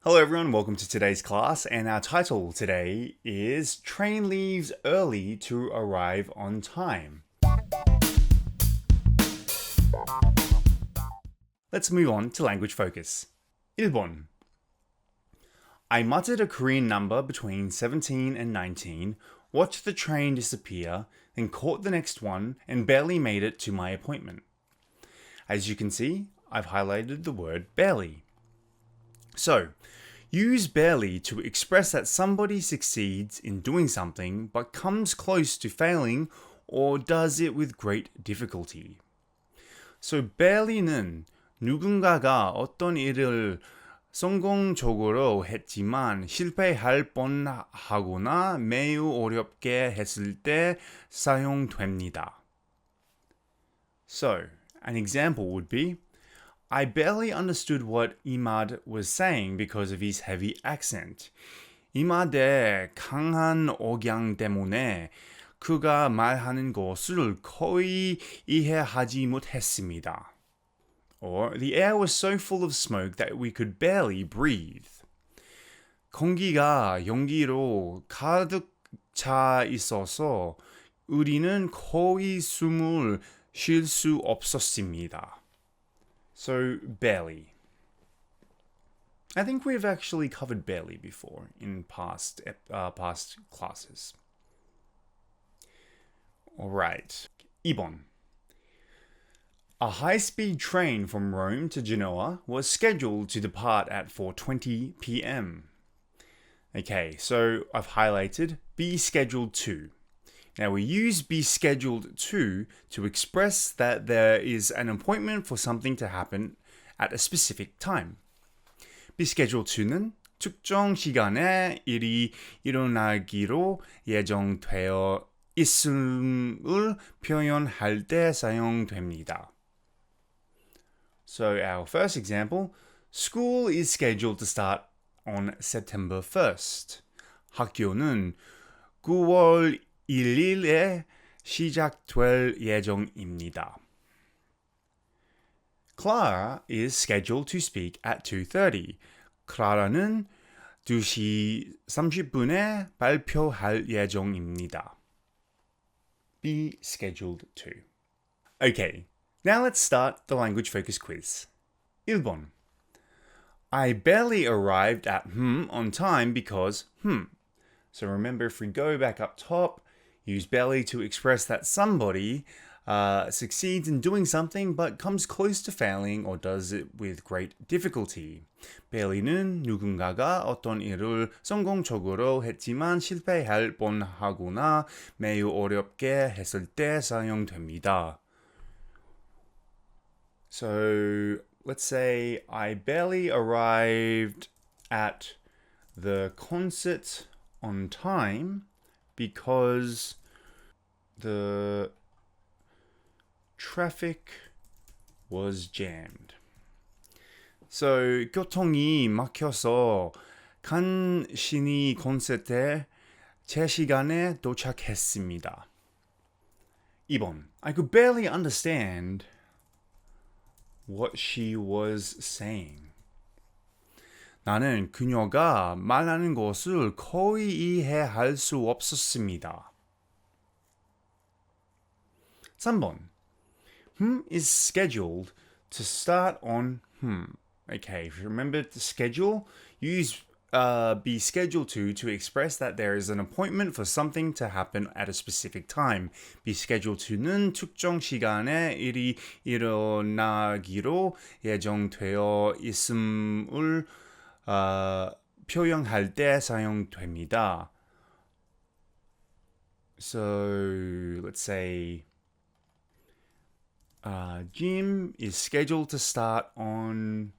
Hello everyone, welcome to today's class, and our title today is Train Leaves Early to Arrive on Time. Let's move on to language focus. 1번. I muttered a Korean number between 17 and 19, watched the train disappear, then caught the next one, and barely made it to my appointment. As you can see, I've highlighted the word barely. So, use barely to express that somebody succeeds in doing something but comes close to failing or does it with great difficulty. So barely는 누군가가 어떤 일을 성공적으로 했지만 실패할 뻔하거나 매우 어렵게 했을 때 사용됩니다. So, an example would be I barely understood what Imad was saying because of his heavy accent. 이mad의 강한 억양 때문에 그가 말하는 것을 거의 이해하지 못했습니다. Or the air was so full of smoke that we could barely breathe. 공기가 연기로 가득 차 있어서 우리는 거의 숨을 쉴 수 없었습니다. So, barely. I think we've actually covered barely before in past classes. Alright, 2번. A high-speed train from Rome to Genoa was scheduled to depart at 4:20 p.m. Okay, so I've highlighted be scheduled to. Now we use be scheduled to express that there is an appointment for something to happen at a specific time. Be scheduled to는 특정 시간에 일이 일어나기로 예정되어 있음을 표현할 때 사용됩니다. So our first example, school is scheduled to start on September 1st. 학교는 9월 1일에 시작될 예정입니다. Clara is scheduled to speak at 2:30. 클라라는 2시 30분에 발표할 예정입니다. Be scheduled to. Okay, now let's start the language focus quiz. 1번. I barely arrived at on time because So remember, if we go back up top, use barely to express that somebody succeeds in doing something but comes close to failing or does it with great difficulty. barely는 누군가가 어떤 일을 성공적으로 했지만 실패할 뻔하거나 매우 어렵게 했을 때 사용됩니다. So let's say I barely arrived at the concert on time because the traffic was jammed. So 교통이 막혀서 간신히 콘서트에 제 시간에 도착했습니다. 2번. I could barely understand what she was saying. 나는 그녀가 말하는 것을 거의 이해할 수 없었습니다. 3번. is scheduled to start on Okay, if you remember the schedule, use be scheduled to express that there is an appointment for something to happen at a specific time. Be scheduled to는 특정 시간에 일이 일어나기로 예정되어 있음을 표현할 때 사용됩니다. So let's say gym is scheduled to start on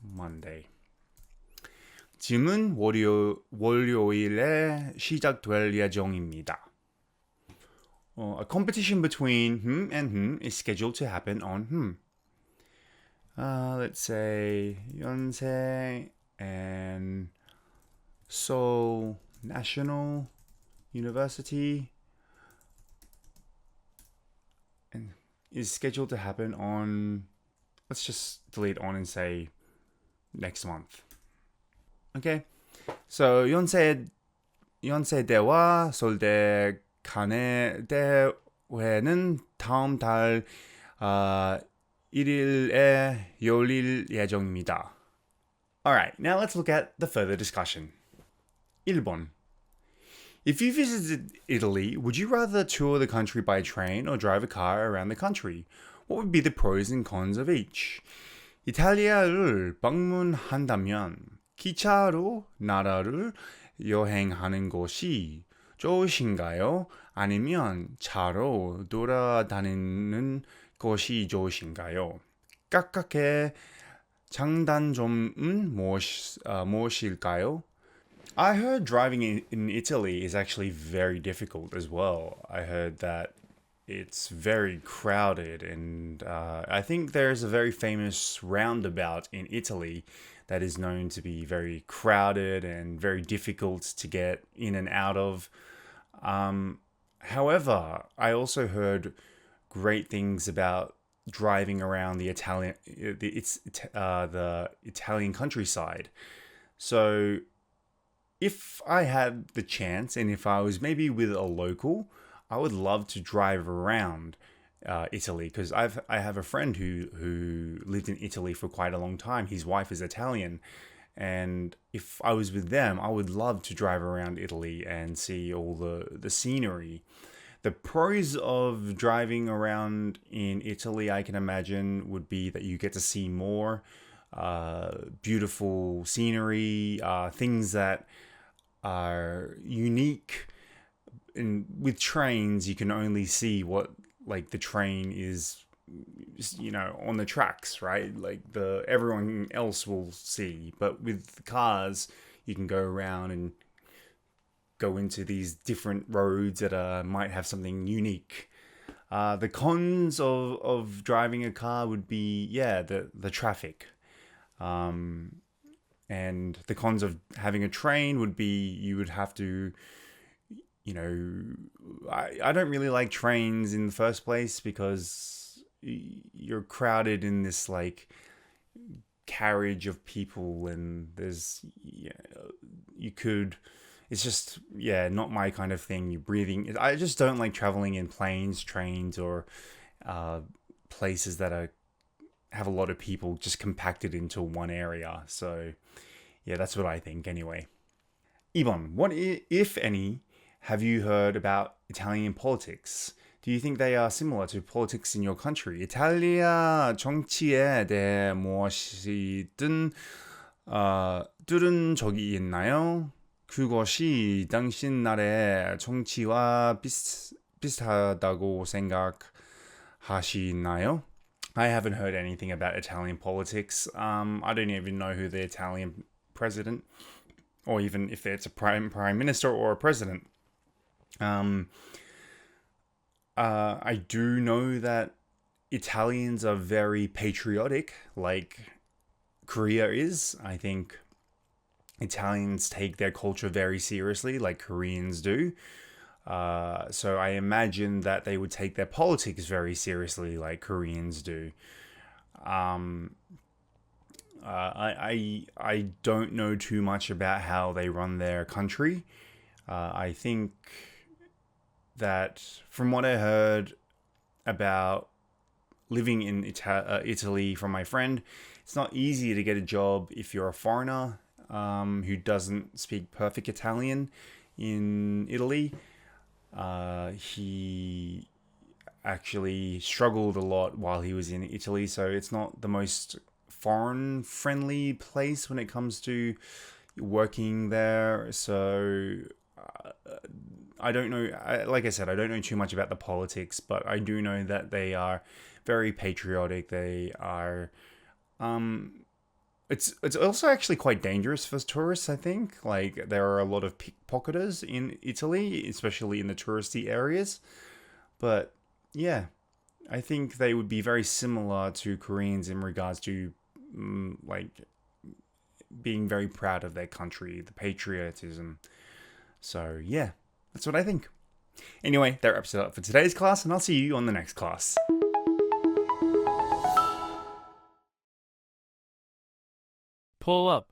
Monday. 짐은 월요일에 시작될 예정입니다. A competition between and is scheduled to happen on let's say Yonsei and Seoul National University is scheduled to happen on, let's just delete on and say next month. Okay, so 연세대와 서울대 간의 대회는 다음 달 1일에 열릴 예정입니다. Alright, now let's look at the further discussion. 1번. If you visited Italy, would you rather tour the country by train or drive a car around the country? What would be the pros and cons of each? 이탈리아를 방문한다면 기차로 나라를 여행하는 것이 좋으신가요? 아니면 차로 돌아다니는 것이 좋으신가요? 각각의 장단점은 무엇일까요? I heard driving in Italy is actually very difficult as well. I heard that it's very crowded, and I think there's a very famous roundabout in Italy that is known to be very crowded and very difficult to get in and out of. However, I also heard great things about driving around the Italian countryside. So if I had the chance, and if I was maybe with a local, I would love to drive around Italy, because I have a friend who lived in Italy for quite a long time. His wife is Italian, and if I was with them, I would love to drive around Italy and see all the scenery. The pros of driving around in Italy, I can imagine, would be that you get to see more beautiful scenery, things that are unique. And with trains, you can only see what like the train is, on the tracks, right? Like everyone else will see. But with cars, you can go around and go into these different roads that might have something unique. The cons of driving a car would be, the traffic. And the cons of having a train would be you would have to, I don't really like trains in the first place because you're crowded in this like carriage of people, and there's, it's just, not my kind of thing. You're breathing. I just don't like traveling in planes, trains, or places that have a lot of people just compacted into one area. So, that's what I think anyway. 2번, what, if any, have you heard about Italian politics? Do you think they are similar to politics in your country? 이탈리아 정치에 대해 무엇이든 들은 적이 있나요? 그것이 당신 나라의 정치와 비슷하다고 생각하시나요? I haven't heard anything about Italian politics. I don't even know who the Italian president, or even if it's a prime minister or a president. I do know that Italians are very patriotic, like Korea is. I think Italians take their culture very seriously, like Koreans do. So I imagine that they would take their politics very seriously, like Koreans do. I don't know too much about how they run their country. I think that from what I heard about living in Italy from my friend, it's not easy to get a job if you're a foreigner who doesn't speak perfect Italian in Italy. He actually struggled a lot while he was in Italy, so it's not the most foreign-friendly place when it comes to working there. So I don't know. Like I said, I don't know too much about the politics, but I do know that they are very patriotic. They are. It's also actually quite dangerous for tourists, I think. Like, there are a lot of pickpocketers in Italy, especially in the touristy areas. But yeah, I think they would be very similar to Koreans in regards to like being very proud of their country, the patriotism. So yeah, that's what I think. Anyway, that wraps it up for today's class, and I'll see you on the next class. pull up,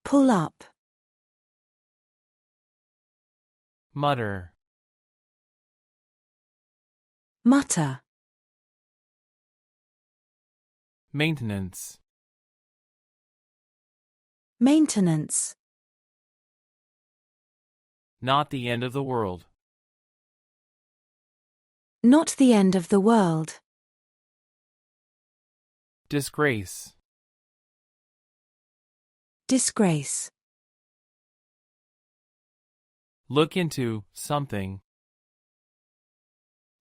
pull up, mutter, mutter, maintenance, maintenance, not the end of the world, not the end of the world, disgrace, disgrace, look into something,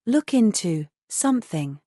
look into something,